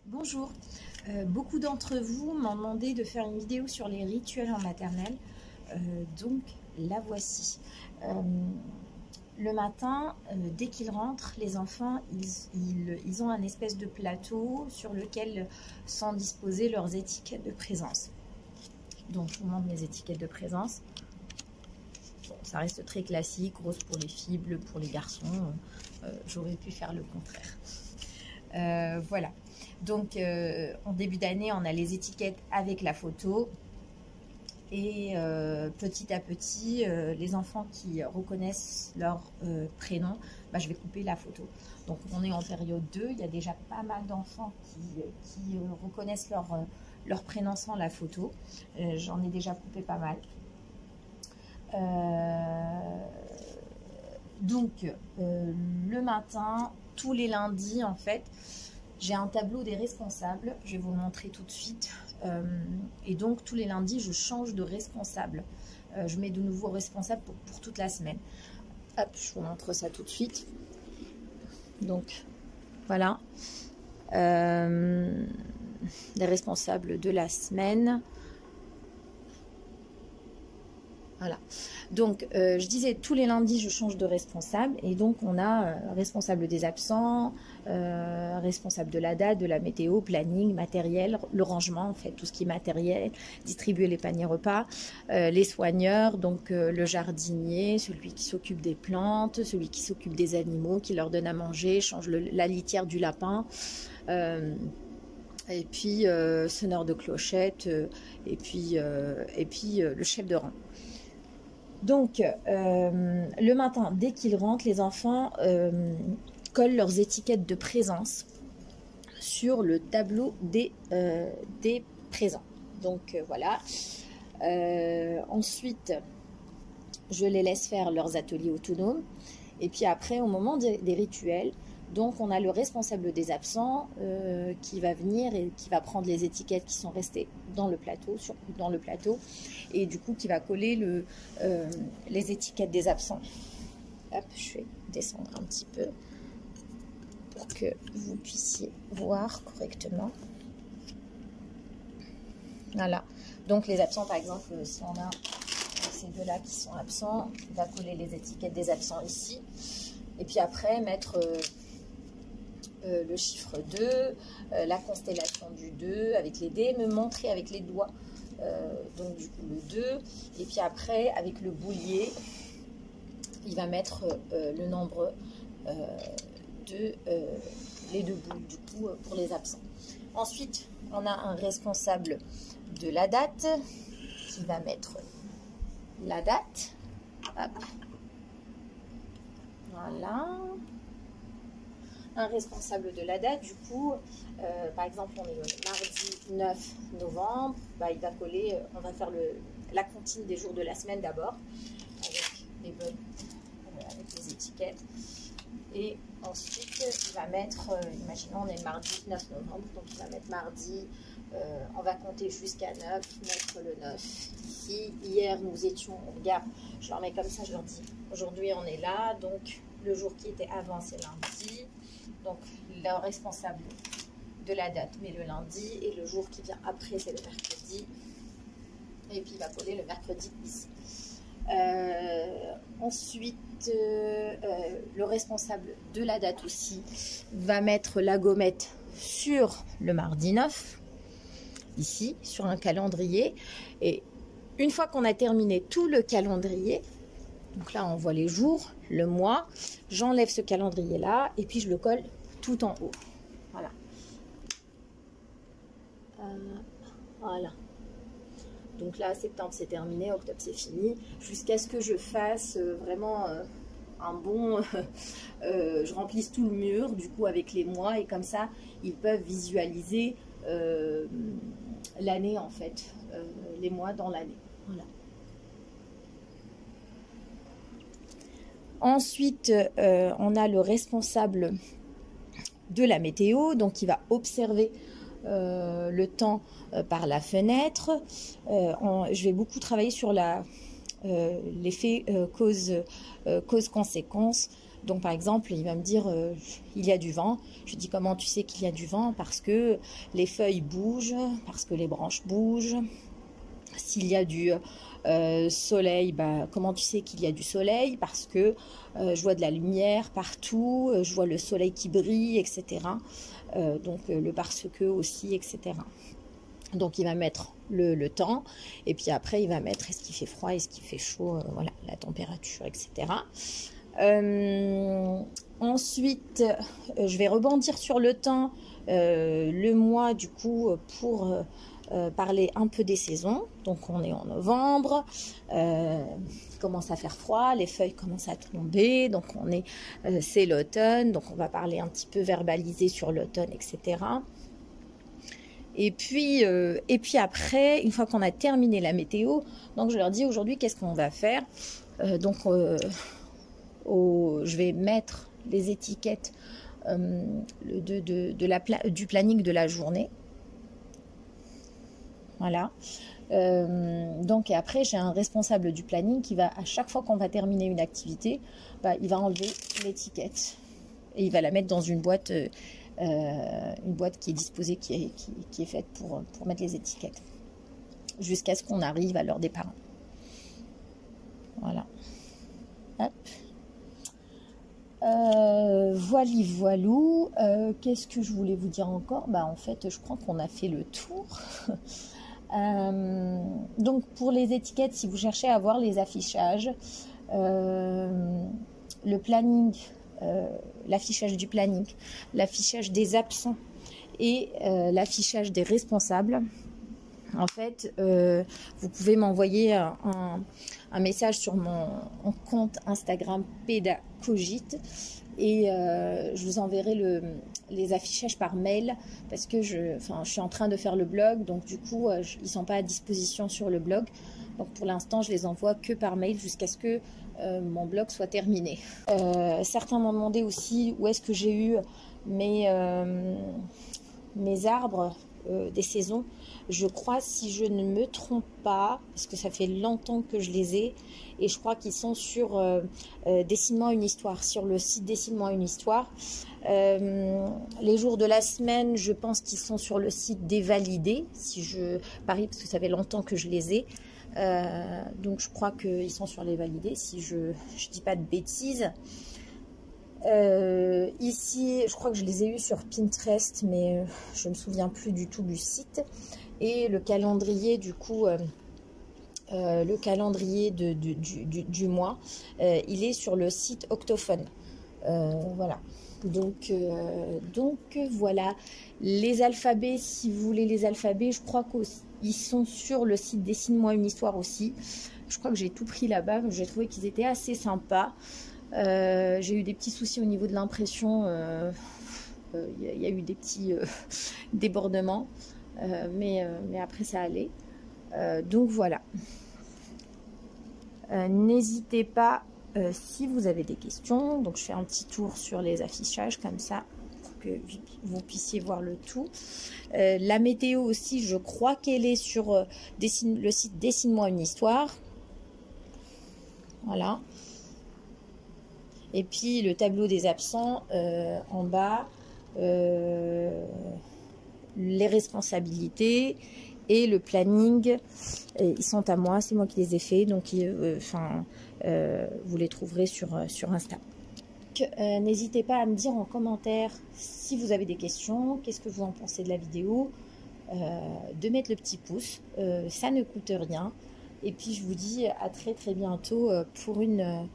Bonjour, beaucoup d'entre vous m'ont demandé de faire une vidéo sur les rituels en maternelle, donc la voici. Le matin, dès qu'ils rentrent, les enfants, ils ont un espèce de plateau sur lequel sont disposées leurs étiquettes de présence. Donc je vous montre mes étiquettes de présence. Bon, ça reste très classique, rose pour les filles, bleu pour les garçons, j'aurais pu faire le contraire. Voilà. Donc, en début d'année, on a les étiquettes avec la photo. Et petit à petit, les enfants qui reconnaissent leur prénom, je vais couper la photo. Donc, on est en période 2. Il y a déjà pas mal d'enfants qui reconnaissent leur prénom sans la photo. J'en ai déjà coupé pas mal. Donc, le matin, tous les lundis, en fait, j'ai un tableau des responsables, je vais vous le montrer tout de suite. Et donc, tous les lundis, je change de responsable. Je mets de nouveaux responsables pour toute la semaine. Hop, je vous montre ça tout de suite. Donc, voilà. Les responsables de la semaine. Voilà. Donc, je disais, tous les lundis, je change de responsable. Et donc, on a responsable des absents, responsable de la date, de la météo, planning, matériel, le rangement, en fait, tout ce qui est matériel, distribuer les paniers repas, les soigneurs, donc le jardinier, celui qui s'occupe des plantes, celui qui s'occupe des animaux, qui leur donne à manger, change la litière du lapin. Et puis, sonneur de clochette, et puis le chef de rang. Donc, le matin, dès qu'ils rentrent, les enfants collent leurs étiquettes de présence sur le tableau des présents. Donc, voilà. Ensuite, je les laisse faire leurs ateliers autonomes. Et puis après, au moment des rituels, donc on a le responsable des absents qui va venir et qui va prendre les étiquettes qui sont restées dans le plateau, et du coup qui va coller les étiquettes des absents. Hop, je vais descendre un petit peu pour que vous puissiez voir correctement. Voilà, donc les absents, par exemple, si on a ces deux-là qui sont absents, il va coller les étiquettes des absents ici, et puis après mettre le chiffre 2, la constellation du 2 avec les dés, me montrer avec les doigts, donc du coup le 2, et puis après avec le boulier, il va mettre le nombre les deux boules du coup pour les absents. Ensuite, on a un responsable de la date qui va mettre la date. Hop. Voilà. Un responsable de la date, du coup, par exemple, on est le mardi 9 novembre, il va coller, on va faire la comptine des jours de la semaine d'abord, avec les étiquettes. Et ensuite, il va mettre, imaginons, on est le mardi 9 novembre, donc il va mettre mardi, on va compter jusqu'à 9, mettre le 9 ici. Hier, nous étions, regarde, je leur mets comme ça, je leur dis, aujourd'hui, on est là, donc le jour qui était avant, c'est lundi. Donc, le responsable de la date met le lundi et le jour qui vient après, c'est le mercredi. Et puis, il va coller le mercredi ici. Ensuite, le responsable de la date aussi va mettre la gommette sur le mardi 9, ici, sur un calendrier. Et une fois qu'on a terminé tout le calendrier, donc là, on voit les jours, le mois. J'enlève ce calendrier-là et puis je le colle tout en haut. Voilà. Voilà. Donc là, septembre, c'est terminé. Octobre, c'est fini. Jusqu'à ce que je fasse vraiment un bon... je remplisse tout le mur, du coup, avec les mois. Et comme ça, ils peuvent visualiser l'année, en fait. Les mois dans l'année. Voilà. Ensuite, on a le responsable de la météo, donc il va observer le temps par la fenêtre. Je vais beaucoup travailler sur l'effet cause-conséquence. Donc par exemple, il va me dire il y a du vent. Je dis comment tu sais qu'il y a du vent? Parce que les feuilles bougent, parce que les branches bougent. S'il y a du soleil, bah, comment tu sais qu'il y a du soleil? Parce que je vois de la lumière partout, je vois le soleil qui brille, etc. Donc le parce-que aussi, etc. Donc il va mettre le temps, et puis après il va mettre est-ce qu'il fait froid, est-ce qu'il fait chaud, voilà, la température, etc. Ensuite, je vais rebondir sur le temps, le mois du coup, pour parler un peu des saisons. Donc on est en novembre, il commence à faire froid, les feuilles commencent à tomber, donc c'est l'automne, donc on va parler un petit peu verbalisé sur l'automne, etc. Et puis après, une fois qu'on a terminé la météo, donc je leur dis aujourd'hui qu'est-ce qu'on va faire. Je vais mettre les étiquettes du planning de la journée. Voilà. Donc et après, j'ai un responsable du planning qui va, à chaque fois qu'on va terminer une activité, bah, il va enlever l'étiquette et il va la mettre dans une boîte qui est disposée, qui est faite pour mettre les étiquettes, jusqu'à ce qu'on arrive à l'heure des parents. Voilà. Hop. Voilou. Qu'est-ce que je voulais vous dire encore? Bah, en fait, je crois qu'on a fait le tour. Donc, pour les étiquettes, si vous cherchez à voir les affichages, le planning, l'affichage du planning, l'affichage des absents et l'affichage des responsables. En fait, vous pouvez m'envoyer un message sur mon compte Instagram Pédacogite et je vous enverrai les affichages par mail parce que je suis en train de faire le blog, donc du coup, ils ne sont pas à disposition sur le blog. Donc pour l'instant, je les envoie que par mail jusqu'à ce que mon blog soit terminé. Certains m'ont demandé aussi où est-ce que j'ai eu mes arbres des saisons. Je crois, si je ne me trompe pas, parce que ça fait longtemps que je les ai, et je crois qu'ils sont sur Dessine-moi une histoire, sur le site Dessine-moi une histoire. Les jours de la semaine, je pense qu'ils sont sur le site des validés, si je parie, parce que ça fait longtemps que je les ai. Donc je crois qu'ils sont sur les validés, si je dis pas de bêtises. Ici, je crois que je les ai eus sur Pinterest, mais je ne me souviens plus du tout du site. Et le calendrier, du coup, le calendrier du mois, il est sur le site Octophone. Voilà. Donc voilà. Les alphabets, si vous voulez les alphabets, je crois qu'ils sont sur le site Dessine-moi une histoire aussi. Je crois que j'ai tout pris là-bas. J'ai trouvé qu'ils étaient assez sympas. J'ai eu des petits soucis au niveau de l'impression. Il y a eu des petits débordements. Mais après ça allait. Donc voilà. N'hésitez pas si vous avez des questions. Donc je fais un petit tour sur les affichages comme ça pour que vous puissiez voir le tout. La météo aussi, je crois qu'elle est sur le site Dessine-moi une histoire. Voilà. Et puis le tableau des absents en bas. Les responsabilités et le planning, ils sont à moi, c'est moi qui les ai faits, donc vous les trouverez sur Insta. N'hésitez pas à me dire en commentaire si vous avez des questions, qu'est-ce que vous en pensez de la vidéo, de mettre le petit pouce, ça ne coûte rien. Et puis je vous dis à très bientôt pour une